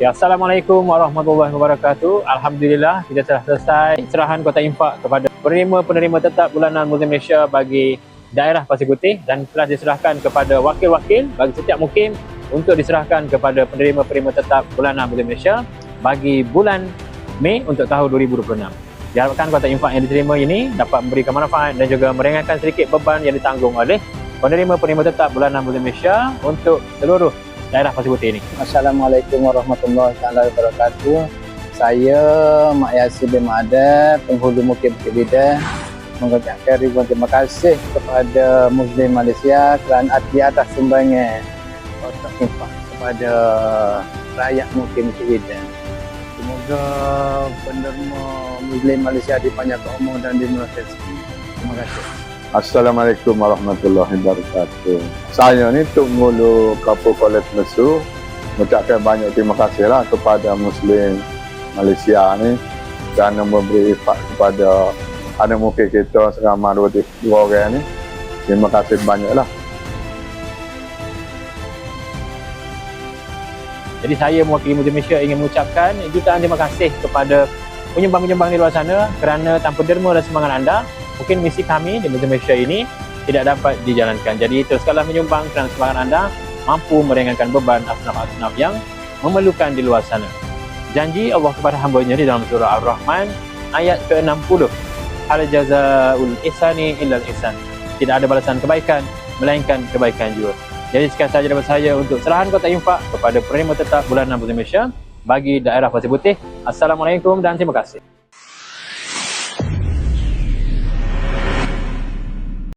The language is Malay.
Ya, Assalamualaikum warahmatullahi wabarakatuh. Alhamdulillah kita telah selesai serahan Kota Infak kepada penerima-penerima tetap bulanan Muslim Malaysia bagi daerah Pasir Putih dan telah diserahkan kepada wakil-wakil bagi setiap mukim untuk diserahkan kepada penerima-penerima tetap bulanan Muslim Malaysia bagi bulan Mei untuk tahun 2026. Diharapkan Kota Infak yang diterima ini dapat memberikan manfaat dan juga meringankan sedikit beban yang ditanggung oleh penerima-penerima tetap bulanan Muslim Malaysia untuk seluruh daerah Pasir Putih ini. Assalamualaikum warahmatullahi wabarakatuh. Saya Mak Yasir bin Ma'adab, penghulu Mukim Bukit Bidah, mengucapkan ribuan terima kasih kepada Muslim Malaysia kerana di atas sumbangan Kota Infak kepada rakyat Mukim Bukit Bidah. Semoga penerima Muslim Malaysia dipanjangkan umur dan dimurahkan rezeki. Terima kasih. Assalamualaikum warahmatullahi wabarakatuh. Saya ni Tok Ngulu Kapur Kuala Temesu mengucapkan banyak terima kasihlah kepada Muslim Malaysia ni kerana memberi infak kepada anak murid kita seramai 22 orang ni. Terima kasih banyaklah. Jadi saya mewakili Muslim Malaysia ingin mengucapkan jutaan terima kasih kepada penyumbang-penyumbang di luar sana kerana tanpa derma dan semangat anda, mungkin misi kami di Muslim Malaysia ini tidak dapat dijalankan. Jadi teruskanlah menyumbang kerana semangat anda mampu meringankan beban asnaf-asnaf yang memerlukan di luar sana. Janji Allah kepada hamba-Nya di dalam surah Ar-Rahman ayat ke-60. Hal jazaa'ul ihsani illal ihsan. Tidak ada balasan kebaikan melainkan kebaikan juga. Jadi sekian sahaja daripada saya untuk serahan Kota Infak kepada penerima tetap bulanan Muslim Malaysia bagi daerah Pasir Putih. Assalamualaikum dan terima kasih.